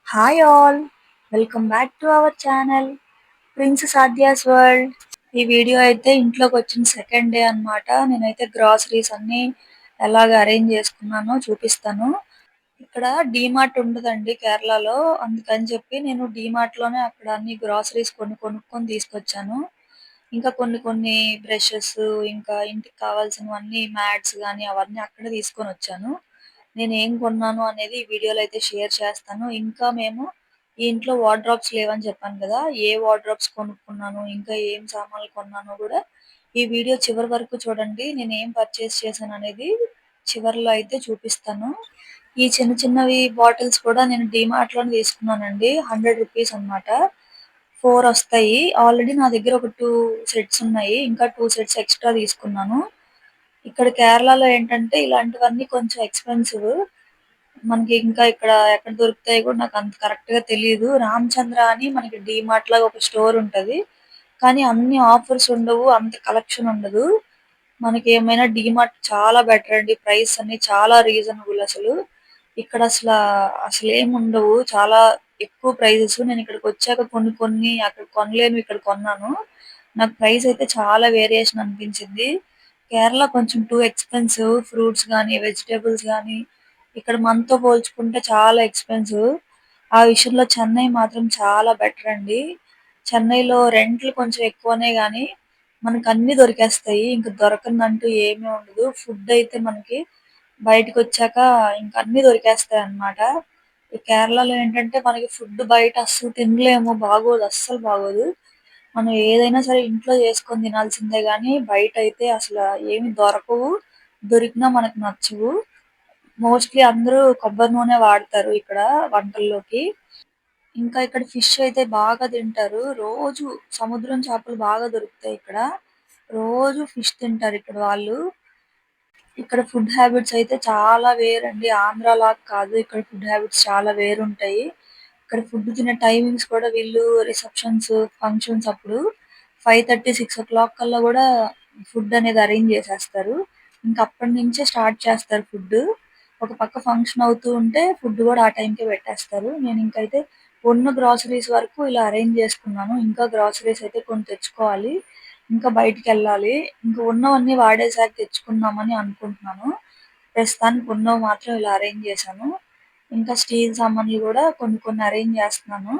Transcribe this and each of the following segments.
Hi all! Welcome back to our channel princess Aadya's world. ఈ video అయితే ఇంట్లోకొచ్చిన second day అన్నమాట. నేనైతే గ్రాసరీస్ అన్నీ ఎలాగ అరేంజ్ చేసుకున్నానో చూపిస్తాను. ఇక్కడ డీమార్ట్ ఉంటదండి కేరళలో. అందుకని చెప్పి నేను డీమార్ట్‌లోనే అక్కడ అన్ని గ్రాసరీస్ కొనుక్కొని తీసుకొచ్చాను. ఇంకా కొన్ని కొన్ని బ్రషెస్, ఇంకా ఇంటికి కావాల్సినవన్నీ మ్యాట్స్ గానీ అవన్నీ అక్కడే తీసుకొనొచ్చాను. నేనేం కొన్నాను అనేది ఈ వీడియోలో అయితే షేర్ చేస్తాను. ఇంకా మేము ఈ ఇంట్లో వార్డ్‌రోబ్స్ లేవని చెప్పాను కదా! ఏ వార్డ్‌రోబ్స్ కొనుక్కున్నాను, ఇంకా ఏం సామాన్లు కొన్నానో గూడా ఈ వీడియో చివరి వరకు చూడండి. నేనేం పర్చేస్ చేశాననేది చివర్లో అయితే చూపిస్తాను. ఈ చిన్న చిన్నవి బాటిల్స్ కూడా నేను డీమార్ట్‌లోనే తీసుకున్నానండి. రూ. 100 అన్నమాట. 4 ఒస్తాయి. ఆల్రెడీ నా దగ్గర ఒక 2 సెట్స్ ఉన్నాయి. ఇంకా 2 సెట్స్ ఎక్స్‌ట్రా తీసుకున్నాను. ఇక్కడ కేరళలో ఏంటంటే ఇలాంటివన్నీ కొంచెం ఎక్స్‌పెన్సివ్. మనకి ఇంకా ఇక్కడ ఎక్కడ దొరుకుతాయో కూడా నాకు అంత కరెక్ట్‌గా తెలీదు. రామచంద్ర అని మనకి డీమార్ట్ లాగా ఒక స్టోర్ ఉంటది. కానీ అన్ని ఆఫర్స్ ఉండవు. అంత కలెక్షన్ ఉండదు. మనకేమైనా డీమార్ట్ చాలా బెటర్ అండి. ప్రైస్ అన్ని చాలా రీజనబుల్ అసలు. ఇక్కడ అసలేముండవు. చాలా ఎక్కువ ప్రైజెస్. నేనిక్కడికొచ్చాక కొన్ని కొన్ని అక్కడ కొనలేనివి ఇక్కడ కొన్నాను. నాకు ప్రైస్ అయితే చాలా వేరియేషన్ అనిపించింది. కేరళ కొంచెం టూ ఎక్స్‌పెన్సివ్. ఫ్రూట్స్ గానీ, వెజిటబుల్స్ గానీ ఇక్కడ మనతో పోల్చుకుంటే చాలా ఎక్స్‌పెన్సివ్. ఆ విషయంలో చెన్నై మాత్రం చాలా బెటర్ అండి. చెన్నైలో రెంట్‌లు కొంచెం ఎక్కువనే గానీ, మనకన్నీ దొరికేస్తాయి. ఇంక దొరకనిదంటూ ఏమీ ఉండదు. ఫుడ్ అయితే మనకి బయటికొచ్చాక ఇంక అన్నీ దొరికేస్తాయన్నమాట. ఈ కేరళలో ఏంటంటే మనకి ఫుడ్ బయట అస్సలు తినలేము. బాగోదు. అస్సలు బాగోదు. మనం ఏదైనా సరే ఇంట్లో చేసుకొని తినాల్సిందే గానీ, బయటైతే అసల ఏమి దొరకవు. దొరికినా మనకు నచ్చవు. మోస్ట్‌లీ అందరూ కొబ్బరి నూనె వాడతారు ఇక్కడ వంటల్లోకి. ఇంకా ఇక్కడ ఫిష్ అయితే బాగా తింటారు. రోజు సముద్రం చేపలు బాగా దొరుకుతాయి ఇక్కడ. రోజు ఫిష్ తింటారు ఇక్కడ వాళ్ళు. ఇక్కడ ఫుడ్ హ్యాబిట్స్ అయితే చాలా వేరండి. ఆంధ్రాలాగా కాదు. ఇక్కడ ఫుడ్ హ్యాబిట్స్ చాలా వేరుంటాయి. ఇక్కడ ఫుడ్ తినే టైమింగ్స్ కూడా వీళ్ళు రిసెప్షన్స్, ఫంక్షన్స్ అప్పుడు 5:30, 6:00 కల్లా గూడా ఫుడ్ అనేది అరేంజ్ చేసేస్తారు. ఇంక అప్పటి నుంచే స్టార్ట్ చేస్తారు ఫుడ్డు. ఒక పక్క ఫంక్షన్ అవుతూ ఉంటే ఫుడ్ గూడా ఆ టైంకే పెట్టేస్తారు. నేనింకైతే ఉన్న గ్రాసరీస్ వరకు ఇలా అరేంజ్ చేసుకున్నాను. ఇంకా గ్రాసరీస్ అయితే కొన్ని తెచ్చుకోవాలి. ఇంకా బయటికెళ్ళాలి. ఇంక ఉన్నవన్నీ వాడేసాక తెచ్చుకుందామని అనుకుంటున్నాను. ప్రస్తుతానికి ఉన్నవి మాత్రం ఇలా అరేంజ్ చేశాను. ఇంకా స్టీల్ సామాన్లు గూడా కొన్ని కొన్ని అరేంజ్ చేస్తున్నాను.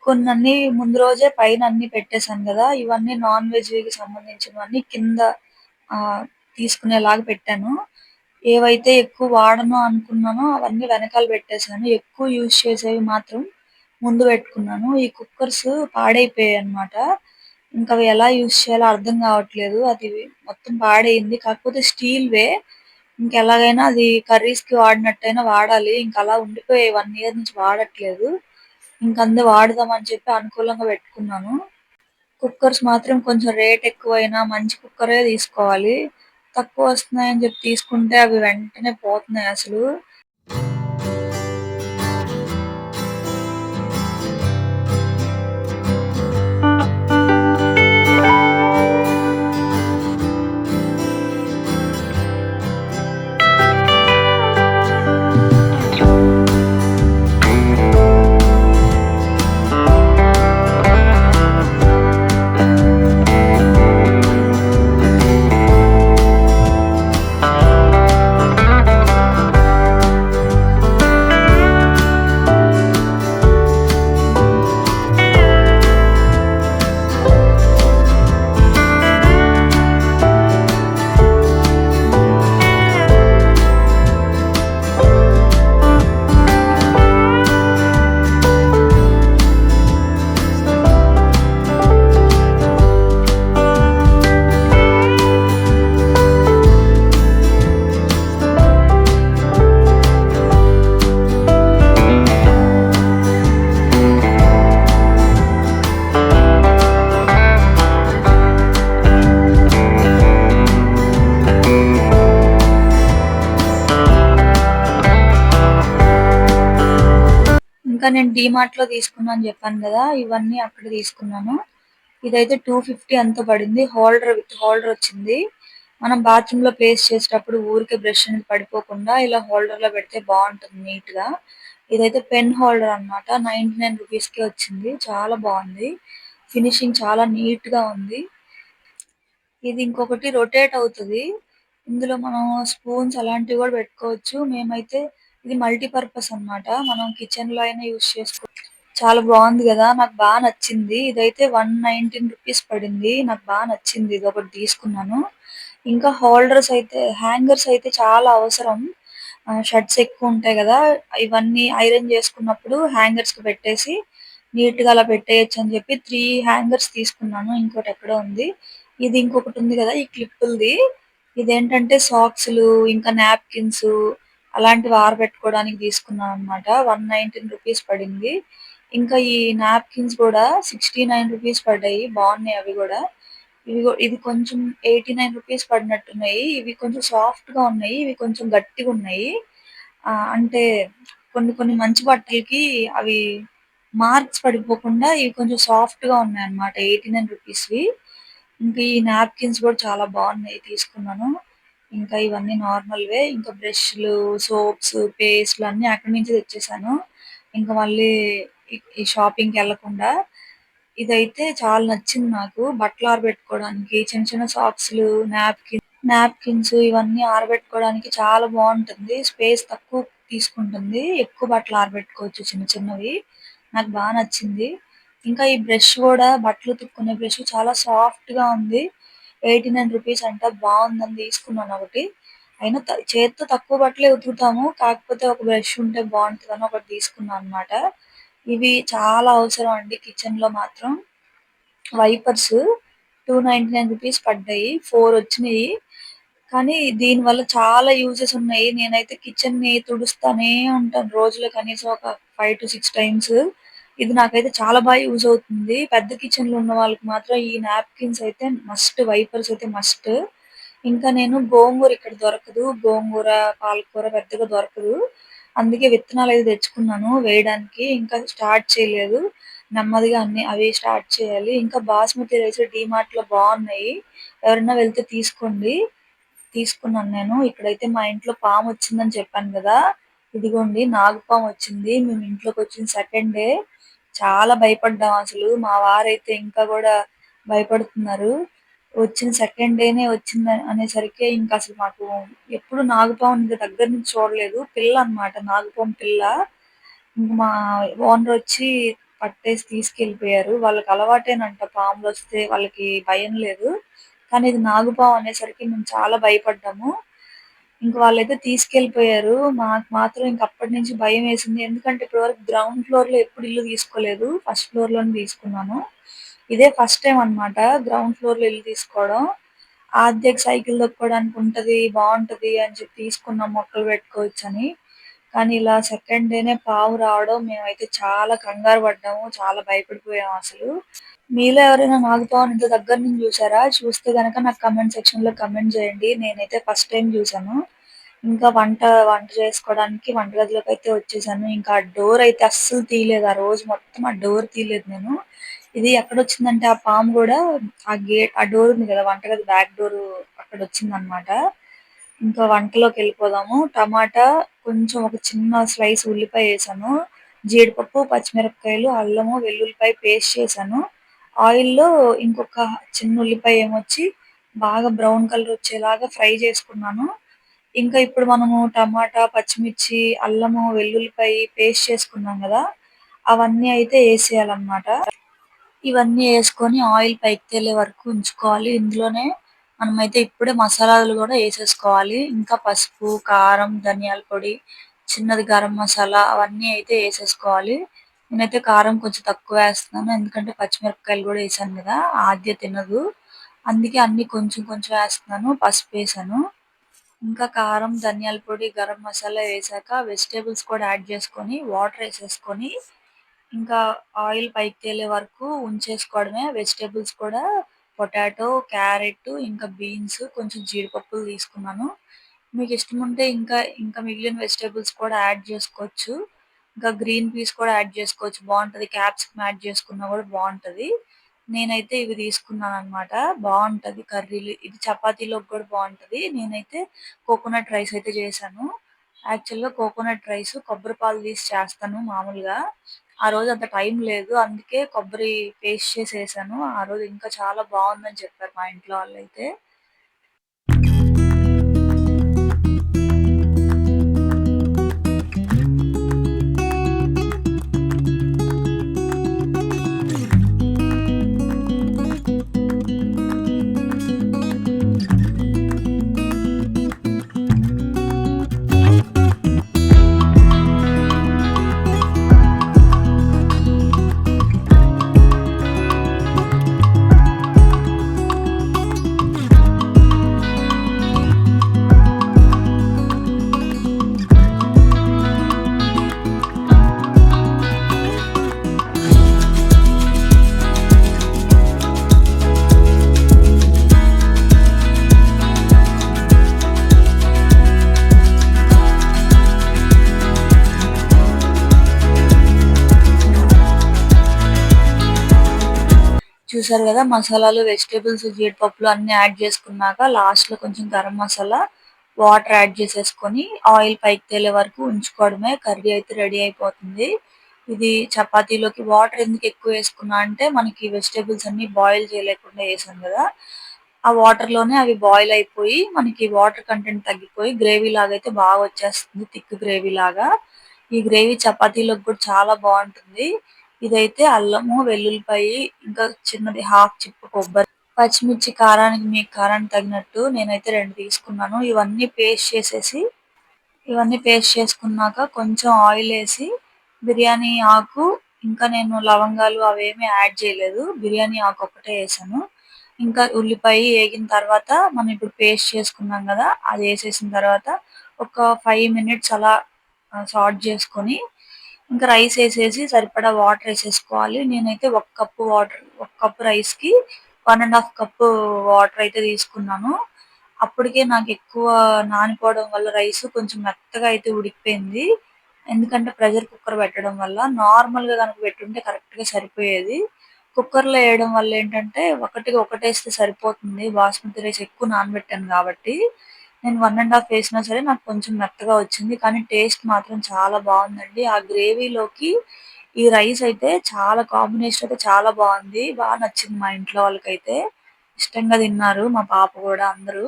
కొన్నన్నీ ముందు రోజే పైన అన్నీ పెట్టేసాను గదా! ఇవన్నీ నాన్ వెజ్‌కి సంబంధించినవన్నీ కింద ఆహ్, తీసుకునేలాగా పెట్టాను. ఏవైతే ఎక్కువ వాడను అనుకున్నానో అవన్నీ వెనకాల పెట్టేసాను. ఎక్కువ యూజ్ చేసేవి మాత్రం ముందు పెట్టుకున్నాను. ఈ కుక్కర్స్ పాడైపోయాయన్నమాట. ఇంకా అవి ఎలా యూజ్ చేయాలో అర్థం కావట్లేదు. అది మొత్తం పాడైంది. కాకపోతే స్టీల్‌వే. ఇంకెలాగైనా అది కర్రీస్‌కి వాడినట్టయినా వాడాలి. ఇంక అలా ఉండిపోయాయి 1 ఇయర్ నుంచి వాడట్లేదు. ఇంకందే వాడదామని చెప్పి అనుకూలంగా పెట్టుకున్నాను. కుక్కర్స్ మాత్రం కొంచెం రేట్ ఎక్కువైనా మంచి కుక్కరే తీసుకోవాలి. తక్కువ వస్తున్నాయని చెప్పి తీసుకుంటే అవి వెంటనే పోతున్నాయి అసలు. ఇంకా నేను డీమార్ట్‌లో తీసుకున్నా అని చెప్పాను గదా! ఇవన్నీ అక్కడ తీసుకున్నాను. ఇదైతే 250 ఎంతో పడింది. విత్ హోల్డర్ వచ్చింది. మనం బాత్రూమ్‌లో ప్లేస్ చేసేటప్పుడు ఊరికే బ్రష్ అనేది పడిపోకుండా ఇలా హోల్డర్‌లో పెడితే బావుంటుంది నీట్‌గా. ఇదైతే పెన్ హోల్డర్ అన్నమాట. 99 రూపీస్‌కే వచ్చింది. చాలా బావుంది. ఫినిషింగ్ చాలా నీట్‌గా ఉంది. ఇది ఇంకొకటి రొటేట్ అవుతది. ఇందులో మనం స్పూన్స్ అలాంటివి గూడా పెట్టుకోవచ్చు. మేమైతే ఇది మల్టీపర్పస్ అన్నమాట. మనం కిచెన్‌లో అయినా యూజ్ చేసుకోవచ్చు. చాలా బావుంది గదా! నాకు నచ్చింది. ఇదైతే 119 రూపీస్ పడింది. నాకు నచ్చింది. ఇదొకటి తీసుకున్నాను. ఇంకా హోల్డర్స్ అయితే హ్యాంగర్స్ అయితే చాలా అవసరం. షర్ట్స్ ఎక్కువుంటాయి గదా! ఇవన్నీ ఐరన్ జేసుకున్నప్పుడు హ్యాంగర్స్‌కి పెట్టేసి నీట్‌గా అలా పెట్టేయొచ్చని జెప్పి 3 హ్యాంగర్స్ తీసుకున్నాను. ఇంకోటెక్కడో ఉంది. ఇది ఇంకొకటుంది గదా! ఈ క్లిప్పులది. ఇదేంటంటే సాక్సులు, ఇంకా నాప్కిన్స్ అలాంటివి ఆరబెట్టుకోవడానికి తీసుకున్నాననమాట. 119 రూపీస్ పడింది. ఇంకా ఈ నాప్కిన్స్ గూడా 69 రూపీస్ పడ్డాయి. బావున్నాయి అవి గూడా. ఇది కొంచెం 89 రూపీస్ పడినట్టున్నాయి. ఇవి కొంచెం సాఫ్ట్‌గా ఉన్నాయి. ఇవి కొంచెం గట్టిగున్నాయి. అంటే కొన్ని కొన్ని మంచి బట్టలకి అవి మార్క్స్ పడిపోకుండా ఇవి కొంచెం సాఫ్ట్‌గా ఉన్నాయన్నమాట. 89 రూపీస్‌వి. ఇంకా ఈ నాప్కిన్స్ గూడా చాలా బావున్నాయి తీసుకున్నాను. ఇంకా ఇవన్నీ నార్మల్‌వే. ఇంకా బ్రష్‌లు, సోప్స్, పేస్ట్‌లు అన్నీ అక్కడి నుంచే తెచ్చేసాను. ఇంక మళ్ళీ ఈ షాపింగ్‌కెళ్ళకుండా. ఇదైతే చాలా నచ్చింది నాకు. బట్టలు ఆరబెట్టుకోవడానికి చిన్న చిన్న సాక్స్‌లు, నాప్కిన్స్ ఇవన్నీ ఆరబెట్టుకోవడానికి చాలా బావుంటుంది. స్పేస్ తక్కువ తీసుకుంటుంది. ఎక్కువ బట్టలు ఆరబెట్టుకోవచ్చు చిన్న చిన్నవి. నాకు నచ్చింది. ఇంకా ఈ బ్రష్ గూడా బట్టలు ఉతుక్కునే బ్రష్ చాలా సాఫ్ట్‌గా ఉంది. 89 రూపీస్ అంట బావుందని తీసుకున్నానొకటి. అయినా చేత్తో తక్కువ బట్టలే ఉతుకుతాము. కాకపోతే ఒక బ్రష్ ఉంటే బావుంటదని ఒకటి తీసుకున్నా అనమాట. ఇవి చాలా అవసరం అండి కిచెన్‌లో మాత్రం. వైపర్స్ 299 రూపీస్ పడ్డాయి. 4 వచ్చినియి. కానీ దీనివల్ల చాలా యూజెస్ ఉన్నాయి. నేనైతే కిచెన్‌ని తుడుస్తానే ఉంటాను. రోజులో కనీసం ఒక 5-6 టైమ్స్. ఇది నాకైతే చాలా యూజ్ అవుతుంది. పెద్ద కిచెన్‌లు ఉన్న వాళ్ళకి మాత్రం ఈ నాప్కిన్స్ అయితే మస్ట్. వైపర్స్ అయితే మస్ట్. ఇంకా నేను గోంగూర ఇక్కడ దొరకదు. గోంగూర, పాలకూర పెద్దగా దొరకదు. అందుకే విత్తనాలయి తెచ్చుకున్నాను వేయడానికి. ఇంకా స్టార్ట్ చేయలేదు. నెమ్మదిగా అవి స్టార్ట్ చేయాలి. ఇంకా బాస్మతి రైస్ డీమార్ట్‌లో బావున్నాయి. ఎవరైనా వెళ్తే తీసుకోండి. తీసుకున్నాను నేను. ఇక్కడైతే మా ఇంట్లో పామొచ్చిందని చెప్పాను గదా! ఇదిగోండి నాగుపామొచ్చింది. మేము ఇంట్లోకొచ్చిన సెకండ్ డే చాలా భయపడ్డాం అసలు. మా వారైతే ఇంకా గూడా భయపడుతున్నారు. వచ్చిన సెకండ్ డేనే అనేసరికి ఇంకసలు మాకు ఎప్పుడు నాగుపాము ఇంత దగ్గర నుంచి చూడలేదు. పిల్లనమాట. నాగుపాము పిల్ల. ఇంక మా ఓనరొచ్చి పట్టేసి తీసుకెళ్ళిపోయారు. వాళ్ళకి అలవాటేనంట పాములొస్తే వాళ్ళకి భయం లేదు. కానీ ఇది నాగుపాము అనేసరికి మేము చాలా భయపడ్డాము. ఇంక వాళ్ళైతే తీసుకెళ్ళిపోయారు. మాకు మాత్రం ఇంక అప్పటినుంచి భయమేసింది. ఎందుకంటే ఇప్పటివరకు గ్రౌండ్ ఫ్లోర్‌లో ఎప్పుడు ఇల్లు తీసుకోలేదు. ఫస్ట్ ఫ్లోర్‌లోనే తీసుకున్నాము. ఇదే ఫస్ట్ టైమ్ అన్నమాట గ్రౌండ్ ఫ్లోర్‌లో ఇల్లు తీసుకోవడం. ఆద్యకి సైకిల్ తొక్కోవడానికి ఉంటది, బావుంటది అని చెప్పి తీసుకున్నాం మొక్కలు పెట్టుకోవచ్చని. కానీ ఇలా సెకండ్ డేనే పాము రావడం మేమైతే చాలా కంగారు పడ్డాము. చాలా భయపడిపోయాము అసలు. మీలో ఎవరైనా నాగుపాముని ఇంత దగ్గర నుంచి చూసారా? చూస్తే గనక నాకు కామెంట్ సెక్షన్‌లో కామెంట్ చేయండి. నేనైతే ఫస్ట్ టైమ్ చూసాను. ఇంకా వంట చేసుకోవడానికి వంటగదిలోకైతే వచ్చేసాను. ఇంకా ఆ డోర్ అయితే అస్సలు తీయలేదు. ఆ రోజు మొత్తం ఆ డోర్ తీయలేదు నేను. ఇది ఎక్కడొచ్చిందంటే ఆ పాము గూడా ఆ డోర్ ఉంది గదా! వంటగది బ్యాక్ డోరు అక్కడొచ్చిందనమాట. ఇంకా వంటలోకెళ్ళిపోదాము. టమాటా, కొంచెం ఒక చిన్న స్లైస్ ఉల్లిపాయేసాను. జీడిపప్పు, పచ్చిమిరపకాయలు, అల్లము, వెల్లుల్లిపాయ పేస్ట్ చేశాను. ఆయిల్‌లో ఇంకొక చిన్న ఉల్లిపాయ ఏమొచ్చి బాగా బ్రౌన్ కలర్ వచ్చేలాగా ఫ్రై చేసుకున్నాను. ఇంకా ఇప్పుడు మనము టమాటా, పచ్చిమిర్చి, అల్లము, వెల్లుల్లిపాయ పేస్ట్ చేసుకున్నాం గదా! అవన్నీ అయితే ఏసేయాలన్నమాట. ఇవన్నీ యేసుకొని ఆయిల్ పైకి తేలే వరకు ఉంచుకోవాలి. ఇందులోనే మనమైతే ఇప్పుడే మసాలాలు గూడా యేసేసుకోవాలి. ఇంకా పసుపు, కారం, ధనియాల పొడి, చిన్నది గరం మసాలా అవన్నీ అయితే యేసేసుకోవాలి. నేనైతే కారం కొంచెం తక్కువేస్తున్నాను. ఎందుకంటే పచ్చిమిరపకాయలు గూడా యేసాను గదా! ఆద్య తినదు. అందుకే అన్నీ కొంచెం కొంచెం యేస్తున్నాను. పసుపేసాను. ఇంకా కారం, ధనియాల పొడి, గరం మసాలా వేశాక వెజిటబుల్స్ కూడా యాడ్ చేసుకొని, వాటర్ ఏసేసుకొని, ఇంకా ఆయిల్ పైకి తేలే వరకు ఉంచేసుకోవడమే. వెజిటబుల్స్ కూడా పొటాటో, క్యారెట్, ఇంకా బీన్స్, కొంచెం జీడిపప్పులు తీసుకున్నాను. మీకిష్టముంటే ఇంకా మిగిలిన వెజిటబుల్స్ కూడా యాడ్ చేసుకోవచ్చు. ఇంకా గ్రీన్ పీస్ కూడా యాడ్ చేసుకోవచ్చు. బావుంటది. క్యాప్సికమ్ యాడ్ చేసుకున్నా గూడా బావుంటది. నేనైతే ఇవి తీసుకున్నాననమాట. బావుంటది కర్రీలు. ఇది చపాతీలోకి గూడా బావుంటది. నేనైతే కోకోనట్ రైస్ అయితే చేశాను. యాక్చువల్‌గా కోకోనట్ రైస్ కొబ్బరి పాలు తీసి చేస్తాను మామూలుగా. ఆ రోజు అంత టైం లేదు. అందుకే కొబ్బరి పేస్ట్ చేసేసాను. ఆ రోజు ఇంకా చాలా బావుందని చెప్పారు మా ఇంట్లో వాళ్ళైతే. చూసారు గదా! మసాలాలు, వెజిటబుల్స్, జీడిపప్పులు అన్నీ యాడ్ చేసుకున్నాక లాస్ట్‌లో కొంచెం గరం మసాలా, వాటర్ యాడ్ చేసేసుకొని ఆయిల్ పైకి తేలే వరకు ఉంచుకోవడమే. కర్రీ అయితే రెడీ అయిపోతుంది. ఇది చపాతీలోకి వాటర్ ఎందుకు ఎక్కువేసుకున్నా అంటే మనకి వెజిటబుల్స్ అన్నీ బాయిల్ చేయలేకుండా ఏసాం గదా! ఆ వాటర్‌లోనే అవి బాయిల్ అయిపోయి మనకి వాటర్ కంటెంట్ తగ్గిపోయి గ్రేవీ లాగైతే బాగా వచ్చేస్తుంది. థిక్ గ్రేవీ లాగా. ఈ గ్రేవీ చపాతీలోకి కూడా చాలా బావుంటుంది. ఇదైతే అల్లము, వెల్లుల్లిపాయి ఇంకా చిన్నది హాఫ్ చిప్ప కొబ్బరి, పచ్చిమిర్చి కారానికి మీకు కారానికి తగినట్టు నేనైతే 2 తీసుకున్నాను. ఇవన్నీ పేస్ట్ చేసుకున్నాక కొంచెం ఆయిలేసి బిర్యానీ ఆకు, ఇంకా నేను లవంగాలు అవేమీ యాడ్ చేయలేదు. బిర్యానీ ఆకు ఒక్కటే ఏసాను. ఇంకా ఉల్లిపాయ ఏగిన తర్వాత మనం ఇప్పుడు పేస్ట్ చేసుకున్నాం గదా! అదేసేసిన తర్వాత ఒక 5 మినిట్స్ అలా సార్ట్ చేసుకొని ఇంకా రైస్ ఏసేసి సరిపడా వాటర్ ఏసేసుకోవాలి. నేనైతే ఒక కప్పు రైస్‌కి 1 ½ కప్పు వాటర్ అయితే తీసుకున్నాను. అప్పటికే నాకెక్కువ నానిపోవడం వల్ల రైస్ కొంచెం మెత్తగా అయితే ఉడికిపోయింది. ఎందుకంటే ప్రెషర్ కుక్కర్ పెట్టడం వల్ల. నార్మల్‌గా గనుక పెట్టుంటే కరెక్ట్‌గా సరిపోయేది. కుక్కర్‌లో ఎయడం వల్ల ఏంటంటే ఒకటికి ఒకటేస్తే సరిపోతుంది. బాస్మతి రైస్ ఎక్కువ నానబెట్టాను కాబట్టి. నేను 1 ½ ఏసినా సరే నాకు కొంచెం మెత్తగా వచ్చింది. కానీ టేస్ట్ మాత్రం చాలా బావుందండి. ఆ గ్రేవీలోకి ఈ రైస్ అయితే చాలా కాంబినేషన్ అయితే చాలా బావుంది. నచ్చింది మా ఇంట్లో వాళ్ళకైతే. ఇష్టంగా తిన్నారు. మా పాప గూడా అందరూ.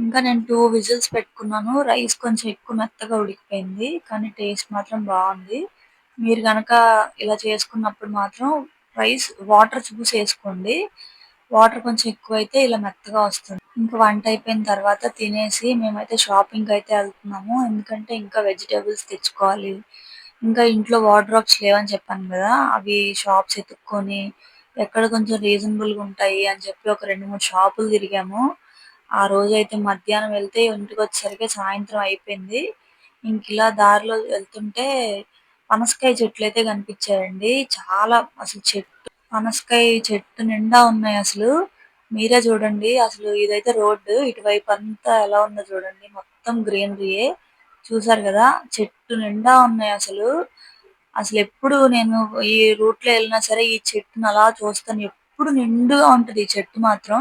ఇంకా నేను 2 విజిల్స్ పెట్టుకున్నాను. రైస్ కొంచెం ఎక్కువ మెత్తగా ఉడికిపోయింది. కానీ టేస్ట్ మాత్రం బావుంది. మీరు గనక ఇలా చేసుకున్నప్పుడు మాత్రం వాటర్ చూసేసుకోండి. వాటర్ కొంచెం ఎక్కువైతే ఇలా మెత్తగా వస్తుంది. ఇంక వంట అయిపోయిన తర్వాత తినేసి మేమైతే షాపింగ్‌కయితే ఎళ్తున్నాము. ఎందుకంటే ఇంకా వెజిటబుల్స్ తెచ్చుకోవాలి. ఇంకా ఇంట్లో వార్డ్‌రోబ్స్ లేవని చెప్పాను గదా! అవి షాప్స్ ఎతుక్కొని ఎక్కడ కొంచెం రీజనబుల్‌గా ఉంటాయి అని చెప్పి ఒక 2, 3 షాపులు తిరిగాము. ఆ రోజైతే మధ్యాహ్నం వెళ్తే ఇంటికొచ్చేసరికి సాయంత్రం అయిపోయింది. ఇంకిలా దారిలో వెళ్తుంటే పనసకాయ చెట్లయితే కనిపించాయండి. చాలా అసలు పనసకాయ చెట్టు నిండా ఉన్నాయసలు. మీరే చూడండి. అసలు ఇదైతే రోడ్డు. ఇటువైపంతా ఎలా ఉందో చూడండి. మొత్తం గ్రీనరీయే. చూసారు గదా! చెట్టు నిండా ఉన్నాయసలు. అసలెప్పుడు నేను ఈ రూట్‌లో ఎళ్ళినా సరే ఈ చెట్టుని అలా చూస్తాను. ఎప్పుడు నిండుగా ఉంటది ఈ చెట్టు మాత్రం.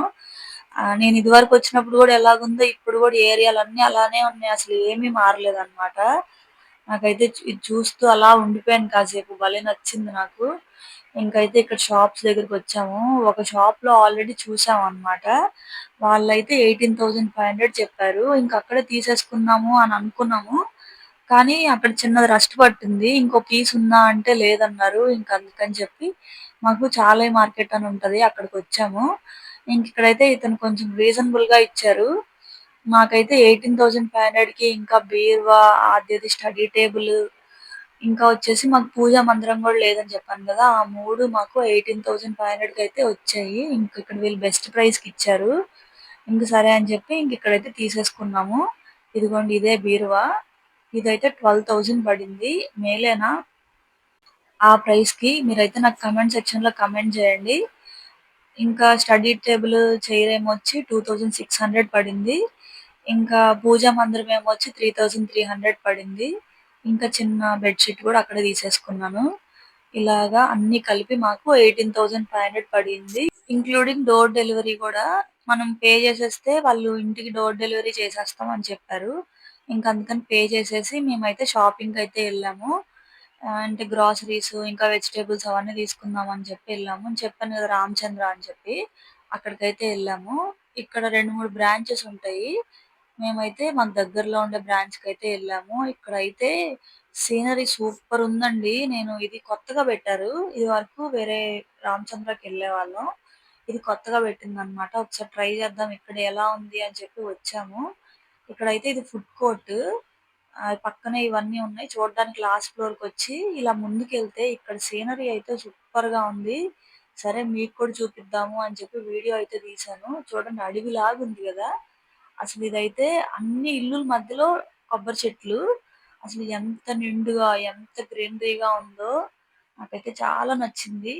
నేను ఇదివరకొచ్చినప్పుడు గూడా ఎలాగుందో ఇప్పుడు గూడా ఏరియాలన్నీ అలానే ఉన్నాయి. అసలు ఏమీ మారలేదనమాట. నాకైతే ఇది చూస్తూ అలా ఉండిపోయాను కాసేపు. భలే నచ్చింది నాకు. ఇంకైతే ఇక్కడ షాప్స్ దగ్గరికొచ్చాము. ఒక షాప్‌లో ఆల్రెడీ చూసామనమాట. వాళ్ళైతే 18,500 చెప్పారు. ఇంక అక్కడే తీసేసుకుందాము అని అనుకున్నాము. కానీ అక్కడ చిన్నది రస్ట్ పట్టింది. ఇంకో పీస్ ఉందా అంటే లేదన్నారు. ఇంక అందుకని చెప్పి మాకు చాలై మార్కెట్ అని ఉంటది. అక్కడికొచ్చాము. ఇంకిక్కడైతే ఇతను కొంచెం రీజనబుల్‌గా ఇచ్చారు. మాకైతే 18,500కి ఇంకా బీరువా, అదేది స్టడీ టేబుల్, ఇంకా వచ్చేసి మాకు పూజా మందిరం గూడా లేదని చెప్పాను గదా! ఆ 3 మాకు 18,500కి అయితే వచ్చాయి. ఇంక ఇక్కడ వీళ్ళు బెస్ట్ ప్రైస్‌కిచ్చారు. ఇంక సరే అని చెప్పి ఇంకిక్కడైతే తీసేసుకున్నాము. ఇదిగోండి ఇదే బీరువా. ఇదైతే 12,000 పడింది. మేలేనా? ఆ ప్రైస్‌కి మీరైతే నాకు కామెంట్ సెక్షన్‌లో కామెంట్ జేయండి. ఇంకా స్టడీ టేబుల్, చైర్ ఏమొచ్చి 2600 పడింది. ఇంకా పూజా మందిరం ఏమొచ్చి 3300 పడింది. ఇంకా చిన్న బెడ్‌షీట్ కూడా అక్కడే తీసేసుకున్నాను. ఇలాగా అన్నీ కలిపి మాకు 18,500 పడింది. ఇంక్లూడింగ్ డోర్ డెలివరీ కూడా మనం పే చేసేస్తే వాళ్ళు ఇంటికి డోర్ డెలివరీ చేసేస్తాం అని చెప్పారు. ఇంక అందుకని పే చేసేసి మేమైతే షాపింగ్‌కయితే ఎళ్ళాము. అంటే గ్రాసరీస్ ఇంకా వెజిటబుల్స్ అవన్నీ తీసుకుందాం అని చెప్పి ఎళ్ళాము. చెప్పాను కదా! రామచంద్ర అని చెప్పి. అక్కడికైతే ఎళ్ళాము. ఇక్కడ 2, 3 బ్రాంచెస్ ఉంటాయి. మేమైతే మాకు దగ్గరలో ఉండే బ్రాంచ్‌కైతే ఎళ్ళాము. ఇక్కడైతే సీనరీ సూపర్ ఉందండి. నేను ఇది కొత్తగా పెట్టారు. ఇదివరకు వేరే రామచంద్రకెళ్ళేవాళ్ళం. ఇది కొత్తగా పెట్టిందనమాట. ఒకసారి ట్రై చేద్దాం ఇక్కడ ఎలా ఉంది అని చెప్పి వచ్చాము. ఇక్కడైతే ఇది ఫుడ్ కోర్ట్. పక్కనే ఇవన్నీ ఉన్నాయి. చూడడానికి లాస్ట్ ఫ్లోర్‌కొచ్చి ఇలా ముందుకెళ్తే ఇక్కడ సీనరీ అయితే సూపర్‌గా ఉంది. సరే మీకు కూడా చూపిద్దాము అని చెప్పి వీడియో అయితే తీశాను. చూడండి అడవిలాగుంది గదా! అసలు ఇదైతే అన్ని ఇల్లుల మధ్యలో కొబ్బరి చెట్లు. అసలు ఎంత నిండుగా, ఎంత గ్రీనరీగా ఉందో నాకైతే చాలా నచ్చింది.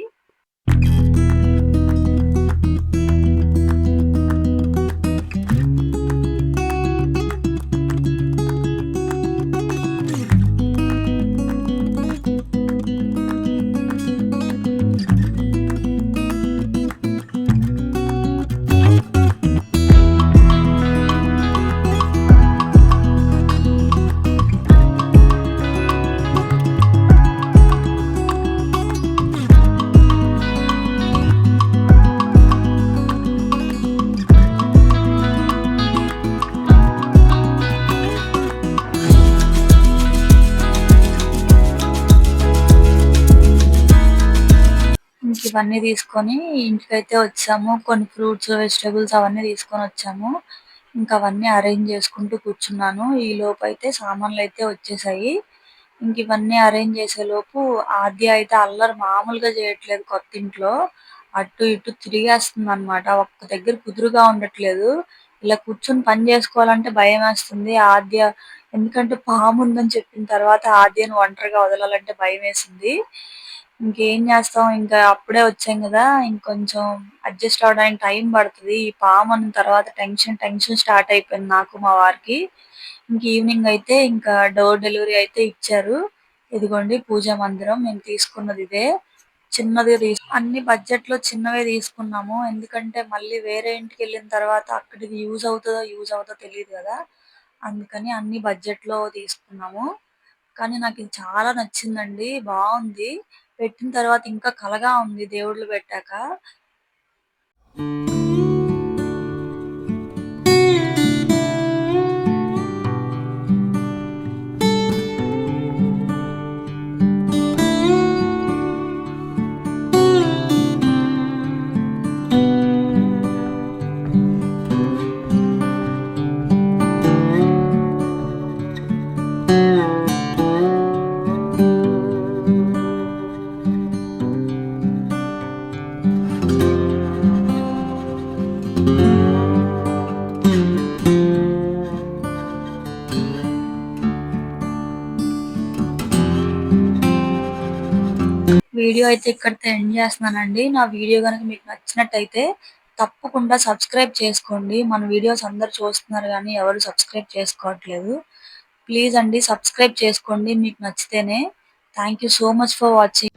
ఇవన్నీ తీసుకొని ఇంటికైతే వచ్చాము. కొన్ని ఫ్రూట్స్, వెజిటబుల్స్ అవన్నీ తీసుకొనొచ్చాము. ఇంకా అవన్నీ అరేంజ్ చేసుకుంటూ కూర్చున్నాను. ఈలోపైతే సామాన్లయితే వచ్చేసాయి. ఇవన్నీ అరేంజ్ చేసేలోపు ఆద్య అయితే అల్లరి మామూలుగా చేయట్లేదు కొత్తింట్లో. అటు ఇటు తిరిగేస్తుందనమాట. ఒక్క దగ్గర కుదురుగా ఉండట్లేదు. ఇలా కూర్చొని పని చేసుకోవాలంటే భయమేస్తుంది. ఆద్య ఎందుకంటే పాముందని చెప్పిన తర్వాత ఆద్యను ఒంటరిగా వదలాలంటే భయమేసింది. ఇంకేం చేస్తాం ఇంకా అప్పుడే వచ్చాం గదా! ఇంకొంచెం అడ్జస్ట్ అవ్వడానికి టైం పడతది. ఈ పామన్న తర్వాత టెన్షన్ స్టార్ట్ అయిపోయింది నాకు, మా వారికి. ఈవినింగ్ అయితే ఇంకా డోర్ డెలివరీ అయితే ఇచ్చారు. ఇదిగోండి పూజా మందిరం. మేము తీసుకున్నది ఇదే. చిన్నది అన్ని బడ్జెట్‌లో చిన్నవే తీసుకున్నాము. ఎందుకంటే మళ్ళీ వేరే ఇంటికెళ్ళిన తర్వాత అక్కడిది యూజ్ అవ్వదో తెలీదు గదా! అందుకని అన్ని బడ్జెట్‌లో తీసుకున్నాము. కానీ నాకిది చాలా నచ్చిందండి. బావుంది. పెట్టిన తర్వాత ఇంకా కళగా ఉంది దేవుళ్ళు పెట్టాక. వీడియో అయితే ఇక్కడితో ఎండ్ చేస్తున్నానండి. నా వీడియో గనుక మీకు నచ్చినట్టయితే తప్పకుండా సబ్స్క్రైబ్ చేసుకోండి. మన వీడియోస్ అందరూ చూస్తున్నారు గానీ ఎవరు సబ్స్క్రైబ్ చేసుకోవట్లేదు. ప్లీజ్ అండి సబ్స్క్రైబ్ చేసుకోండి మీకు నచ్చితేనే. Thank you so much for watching.